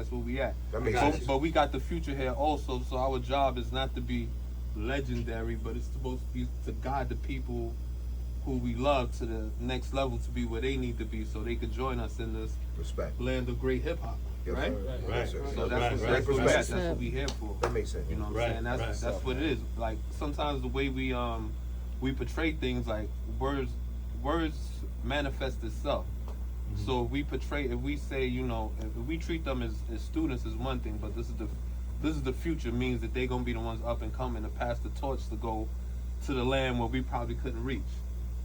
That's where we at. That makes sense. But we got the future here also. So our job is not to be legendary, but it's supposed to be to guide the people who we love to the next level, to be where they need to be, so they could join us in this land of great hip hop. Yes, Right? Right. So that's what we here for. That makes sense. You know what I'm saying? That's what it is. Like sometimes the way we portray things, like words manifest itself. Mm-hmm. So if we say, you know, if we treat them as students is one thing, but this is the future, means that they're gonna be the ones up and coming to pass the torch to go to the land where we probably couldn't reach.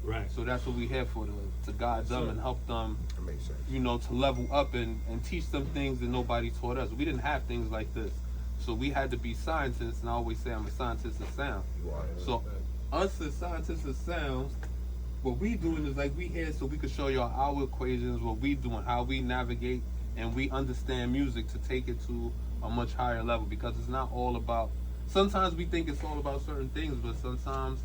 Right. So that's what we here for, to guide them and help them, That makes sense. you know, to level up and teach them things that nobody taught us. We didn't have things like this. So we had to be scientists, and I always say I'm a scientist of sound. You are. So us as scientists of sound, what we doing is like we here so we can show y'all our equations, what we doing, how we navigate, and we understand music to take it to a much higher level, because it's not all about, sometimes we think it's all about certain things, but sometimes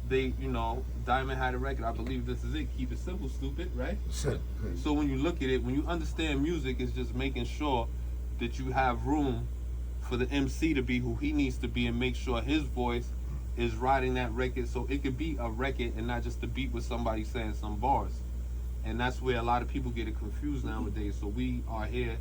they, you know, Diamond had a record, I believe this is it, keep it simple, stupid, right? So when you look at it, when you understand music, it's just making sure that you have room for the MC to be who he needs to be, and make sure his voice is riding that record, so it could be a record and not just a beat with somebody saying some bars. And that's where a lot of people get it confused nowadays. So we are here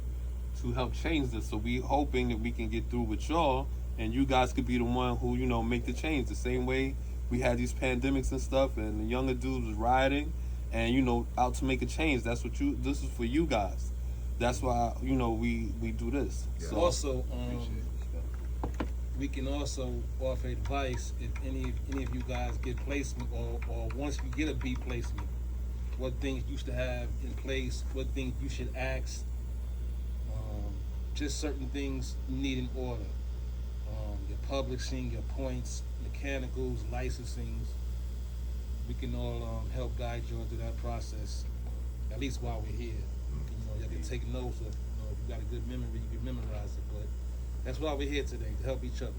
to help change this. So we hoping that we can get through with y'all, and you guys could be the one who, you know, make the change. The same way we had these pandemics and stuff, and the younger dudes was rioting and, you know, out to make a change. This is for you guys. That's why, you know, we do this. Yeah. So Also, we can also offer advice if any of you guys get placement, or once you get a beat placement, what things you should have in place, what things you should ask, just certain things you need in order. Your publishing, your points, mechanicals, licensings. We can all help guide you through that process, at least while we're here. You know, you can take notes of, you know, if you got a good memory, you can memorize it, but that's why we're here today, to help each other.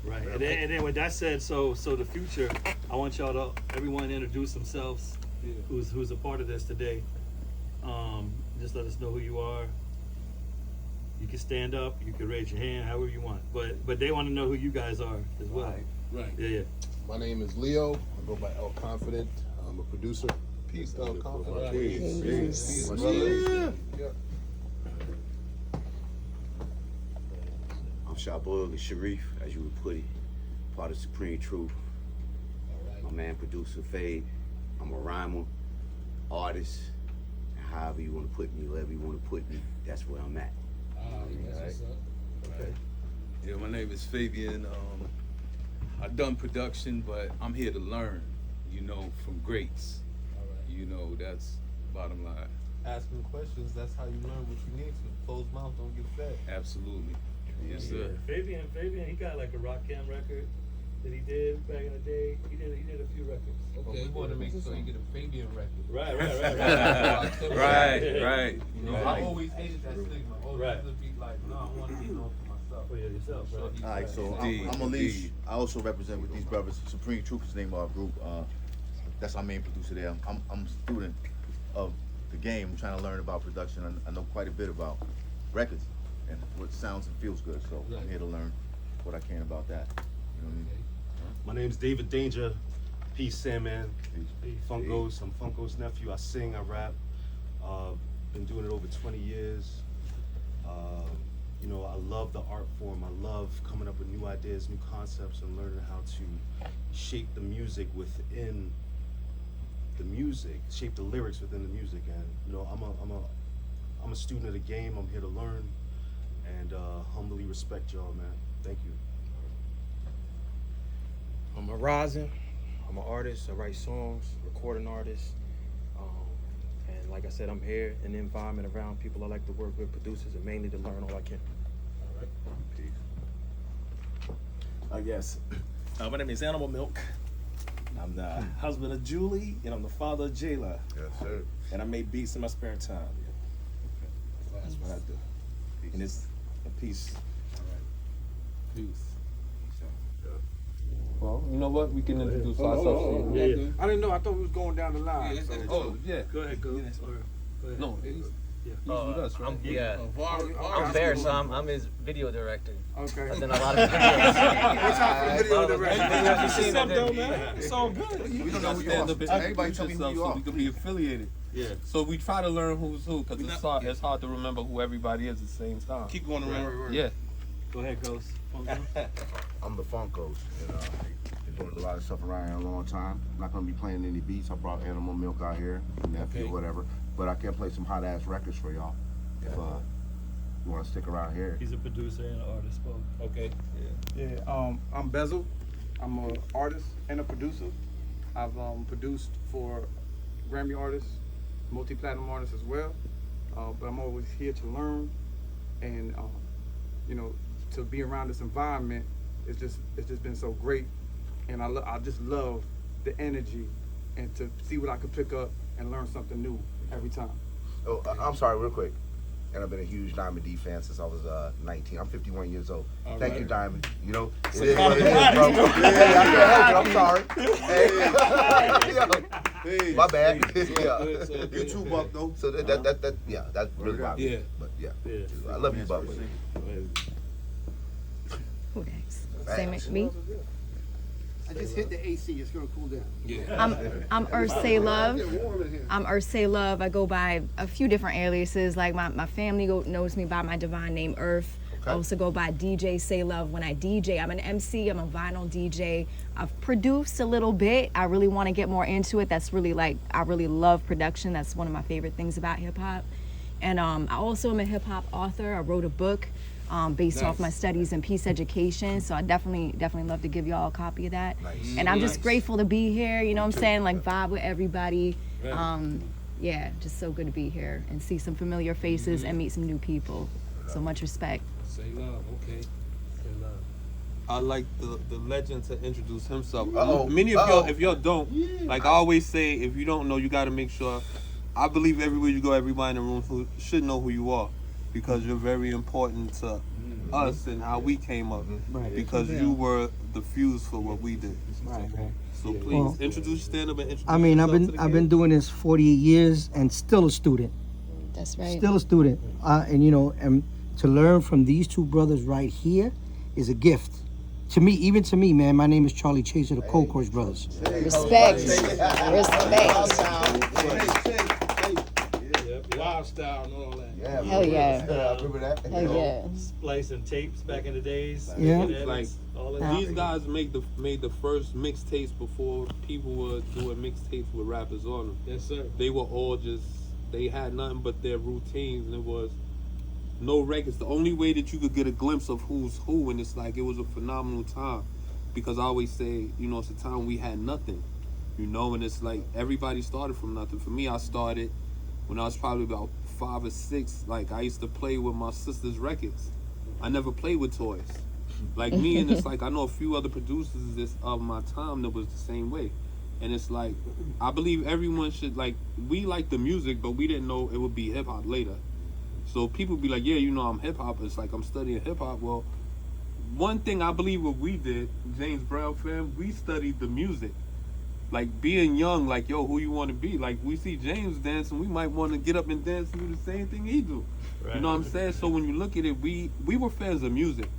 Right. And then with that said, so the future, I want y'all to everyone introduce themselves. Yeah. Who's a part of this today. Just let us know who you are. You can stand up, you can raise your hand, however you want. But they want to know who you guys are as well. Right. Yeah. My name is Leo. I go by El Confident. I'm a producer. peace, El Confident. Right. Peace. brother. Yeah. I'm Shabug Sharif, as you would put it, part of Supreme Truth. My man, producer Fade. I'm a rhymer, artist, and however you want to put me, wherever you want to put me, that's where I'm at. That's what's up. Okay. Yeah, my name is Fabian. I've done production, but I'm here to learn, you know, from greats. You know, that's bottom line. Asking questions, that's how you learn what you need to. Closed mouth don't get fed. Absolutely. Yes, sir. Fabian, he got like a rock cam record that he did back in the day. He did a few records. But we want to make sure you get a Fabian record. Right. Right. You know, I always hated that stigma. Always Right. to be like, no, I want to be known for myself. For yourself, right? All right, so Indeed, I'm Alish. indeed. I also represent with these brothers. Supreme Truth is the name of our group. That's our main producer there. I'm a student of the game. I'm trying to learn about production. I know quite a bit about records and what sounds and feels good. So I'm here to learn what I can about that. You know what I mean? My name's David Danger. Peace, Sandman. Peace. Funkos. I'm Funko's nephew. I sing, I rap. Been doing it over 20 years. You know, I love the art form. I love coming up with new ideas, new concepts, and learning how to shape the music within the music, shape the lyrics within the music. And you know, I'm a student of the game. I'm here to learn, and humbly respect y'all, man. Thank you. I'm a rising. I'm an artist. I write songs, recording artist. And like I said, I'm here in the environment around people I like to work with, producers, and mainly to learn all I can. Yes. My name is Animal Milk. I'm the husband of Julie, and I'm the father of Jayla. Yes, sir. And I make beats in my spare time. That's what I do. And it's a piece. Peace. Well, you know what? We can introduce ourselves. Yeah. I didn't know. I thought we was going down the line. Oh, yeah. Go ahead, go. No, He's with us, right? I'm Bear, so I'm his video director. Okay. I've done a lot of videos. What's up for video director? You seen that, man. It's all good. We don't know who you Stand are. up and Everybody introduce tell me who yourself you so are. we can be affiliated. Yeah. So we try to learn who's who because it's hard to remember who everybody is at the same time. Keep going around. Yeah. Go ahead, Ghost. I'm the Funkos, and been doing a lot of stuff around here a long time. I'm not gonna be playing any beats. I brought Animal Milk out here, nephew, Okay. whatever. But I can play some hot ass records for y'all if you want to stick around here. He's a producer and an artist, both. Okay. Yeah, I'm Bezel. I'm an artist and a producer. I've produced for Grammy artists, multi-platinum artists as well. But I'm always here to learn, and to be around this environment, it's just been so great, and I just love the energy, and to see what I can pick up and learn something new every time. Oh, I'm sorry, real quick. And I've been a huge Diamond D fan since I was 19. I'm 51 years old. Thank you, Diamond. You know, it is what it is, bro. Hey, I can't help it. I'm sorry. Hey, my bad. Yeah. You too, Buck, though. So that really bothers me. Yeah. But yeah, Yeah. I love you, Buck. Who next? Thanks. Same me. I just hit the AC. It's gonna cool down. Yeah. I'm Ursay Love. It's getting warm in here. I'm Ursay Love. I go by a few different aliases. Like my family knows me by my divine name Earth. I also go by DJ Say Love when I DJ. I'm an MC. I'm a vinyl DJ. I've produced a little bit. I really want to get more into it. That's really I really love production. That's one of my favorite things about hip hop. And I also am a hip hop author. I wrote a book based off my studies in peace education. So I definitely love to give y'all a copy of that. Nice. And I'm just grateful to be here. You know what I'm saying? Like vibe with everybody. Yeah, just so good to be here and see some familiar faces and meet some new people. So much respect. Say love. Okay. Say love. I like the legend to introduce himself. Uh-oh. Many of Uh-oh. y'all, if y'all don't, like I always say, if you don't know, you got to make sure. I believe everywhere you go, everybody in the room should know who you are, because you're very important to us and how we came up. Right. Because you were the fuse for what we did. Right. So please Well, introduce, stand up, and introduce. I mean, yourself to the I've been game. doing this 48 years and still a student. That's right. Still a student. And to learn from these two brothers right here is a gift. To me, even to me, man. My name is Charlie Chaser, the Cold Course Brothers. Respect. Wild style and all that. Yeah, Hell yeah. I remember that. Hell yeah. Splicing tapes back in the days. Yeah. making edits, Like, all of These guys made the first mixtapes before people were doing mixtapes with rappers on them. Yes, sir. They were all they had nothing but their routines, and it was no records. The only way that you could get a glimpse of who's who, and it's like it was a phenomenal time, because I always say, it's a time we had nothing, and it's like everybody started from nothing. For me, I started when I was probably about 5 or 6. Like I used to play with my sister's records. I never played with toys. Like me, and it's like I know a few other producers of my time that was the same way. And it's like, I believe everyone should, we like the music, but we didn't know it would be hip hop later. So people be like, yeah, I'm hip hop. It's like I'm studying hip hop. Well, one thing I believe what we did, James Brown fam, we studied the music. Like being young, like, yo, who you want to be? Like we see James dancing, we might want to get up and dance and do the same thing he do. Right. You know what I'm saying? So when you look at it, we were fans of music.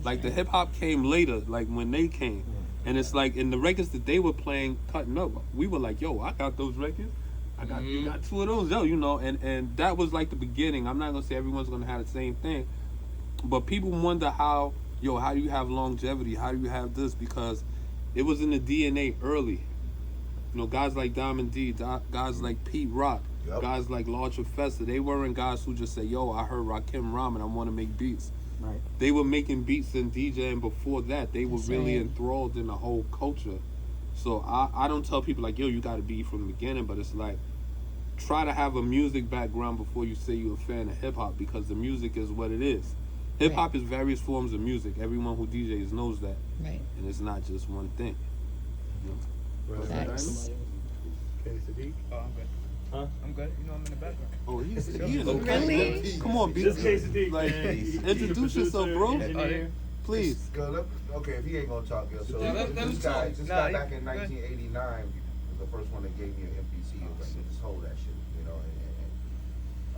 Like the hip hop came later, like when they came. And it's like in the records that they were playing, cutting up, we were like, yo, I got those records. You got 2 of those, yo, and that was like the beginning. I'm not gonna say everyone's gonna have the same thing, but people wonder how do you have longevity? How do you have this? Because it was in the DNA early. Guys like Diamond D, guys like Pete Rock, guys like Large Professor, they weren't guys who just say, yo, I heard Rakim Rahman, I want to make beats. Right. They were making beats and DJing before that. They were really enthralled in the whole culture. So I don't tell people like, yo, you got to be from the beginning, but it's like, try to have a music background before you say you're a fan of hip hop, because the music is what it is. Hip hop is various forms of music. Everyone who DJs knows that. Right. And it's not just one thing. Facts. Okay, Sadiq. Oh, I'm good. Huh? I'm good. I'm in the background. Oh, he's in the Really? Come on, B. Just Quesadilla, Like, man. introduce yourself, bro. Engineer. Please. Okay, if he ain't gonna talk, so Let him talk. this Nah, guy back in 1989 was the first one that gave me an MPC. It was like, just hold that shit, and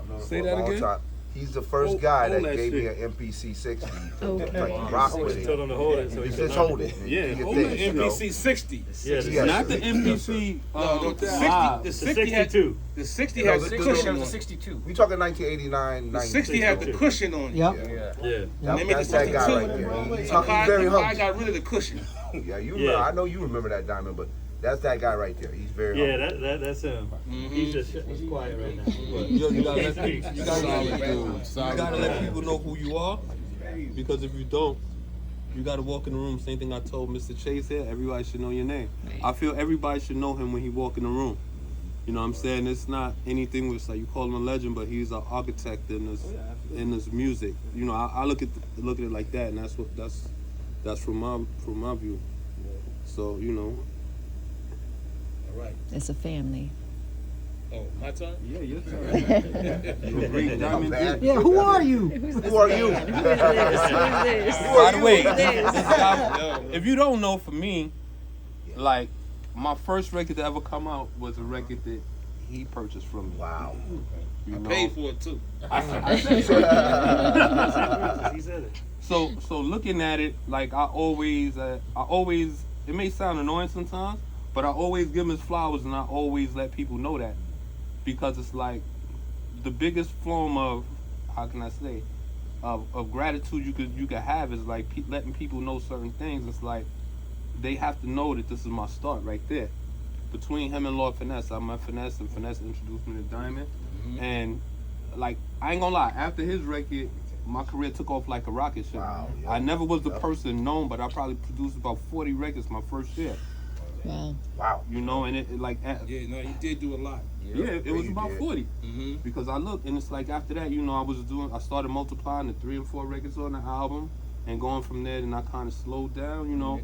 I'm known him Say for that a long again? time. He's the first guy hold that that gave me shit. an MPC 60 Oh. to like, rock with it. Told him to hold it, so he Just could hold learn. it. Yeah, do your hold thing, it. you know? MPC 60. Yeah, Yes, Not the sir. MPC. No, the 60. live. The 60 had 62. the 60 No, had the- the the- cushion It was on it. 62. We talking 1989, The 90. 60 had the cushion on it. Yep. Yeah. Yeah. They made the That's that guy 62. right there. He's Somebody very humble. got rid of the cushion. Yeah, you. Yeah. I know you remember that diamond, but that's that guy right there. He's very Yeah, humble. that's him. He's just he's quiet right now. But Yo, you gotta he let speaks. you gotta let people know who you are, because if you don't, you gotta walk in the room. Same thing I told Mr. Chase here. Everybody should know your name. I feel everybody should know him when he walk in the room. You know what I'm saying? It's not anything with like you call him a legend, but he's an architect in this music. You know, I look at it like that, and that's from my view. So you know. All right. It's a family. Oh, my turn? Yeah, your turn. You a great diamond. Yeah, who are you? Who are you? Who is this? Who is this? By the way, Who is this? this guy, if you don't know, for me, like my first record to ever come out was a record that he purchased from me. Wow. You I know? paid for it too. I said He said it. so looking at it, like I always, it may sound annoying sometimes, but I always give him his flowers, and I always let people know that, because it's like the biggest form of, how can I say, of gratitude you could have is like letting people know certain things. It's like they have to know that this is my start right there. Between him and Lord Finesse, I met Finesse, and Finesse introduced me to Diamond. And like, I ain't gonna lie, after his record, my career took off like a rocket ship. Wow, yeah. I never was the person known, but I probably produced about 40 records my first year. Wow. Wow. You know, and it like, Yeah, no, you did do a lot. yeah, it was you about did. 40. Mm-hmm. Because I looked, and it's like after that, you know, I started multiplying the 3 and 4 records on the album, and going from there, and I kind of slowed down, you know.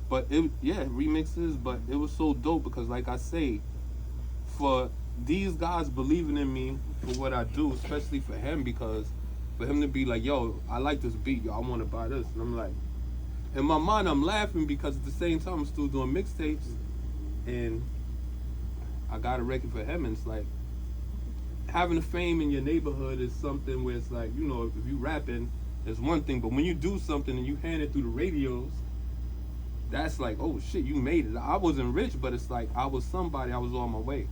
But remixes, but it was so dope because, like I say, for these guys believing in me for what I do, especially for him, because for him to be like, yo, I like this beat, yo, I want to buy this. And I'm like, in my mind, I'm laughing because at the same time, I'm still doing mixtapes, and I got a record for him, and it's like, having a fame in your neighborhood is something where it's like, you know, if you rapping, it's one thing, but when you do something and you hand it through the radios, that's like, oh shit, you made it. I wasn't rich, but it's like I was somebody, I was on my way.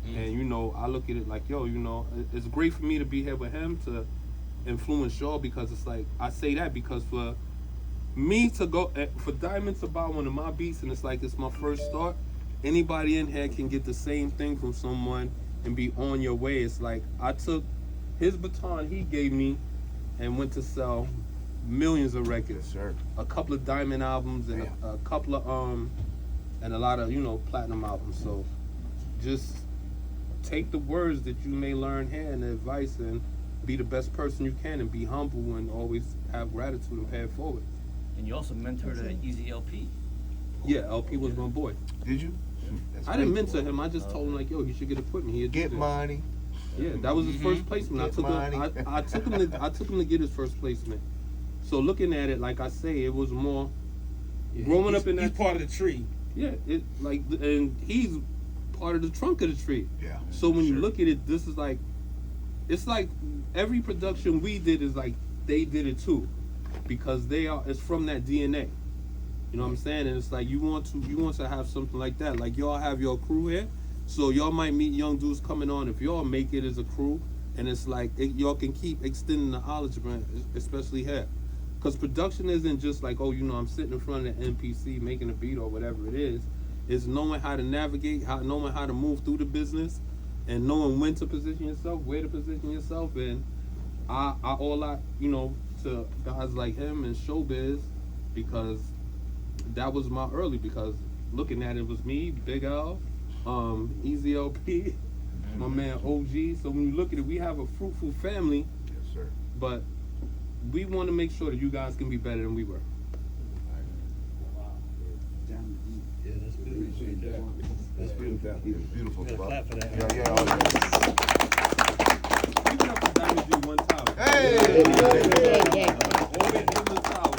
And you know, I look at it like, yo, you know, it's great for me to be here with him to influence y'all, because it's like, I say that because for me to go, for Diamond to buy one of my beats, and it's like, it's my first start, anybody in here can get the same thing from someone and be on your way. It's like, I took his baton he gave me and went to sell millions of records. Yes, sir. A couple of diamond albums and a couple of and a lot of, you know, platinum albums. So just take the words that you may learn here and the advice, and be the best person you can, and be humble, and always have gratitude and pay it forward. And you also mentored an Easy LP. Yeah, LP was my boy. Did you? That's I didn't great. mentor him. I just told him like, yo, you should get equipment. He'd Get do this. money. Yeah, that was his first placement. I Get took money. him. I took him to get his first placement. So looking at it, like I say, it was more growing up in that. He's part of the tree. Yeah, it like, and he's part of the trunk of the tree. Yeah. So when you look at it, this is like, it's like every production we did is like they did it too, because it's from that DNA. You know what I'm saying? And it's like you want to have something like that. Like y'all have your crew here, so y'all might meet young dudes coming on. If y'all make it as a crew, and it's like y'all can keep extending the knowledge, especially here. Because production isn't just like, oh, you know, I'm sitting in front of the NPC making a beat or whatever it is. It's knowing how to navigate, knowing how to move through the business, and knowing when to position yourself, where to position yourself. And I you know, to guys like him and Showbiz, because that was my early, because looking at it was me, Big L, Easy LP, my man OG. So when you look at it, we have a fruitful family. Yes, sir. But we want to make sure that you guys can be better than we were. Yeah, that's beautiful. That's beautiful. Beautiful. Yeah, Bob. clap for that. Yeah, all that. Give it up for Diamond G one time. Hey! Yeah, yeah. Always give him a towel.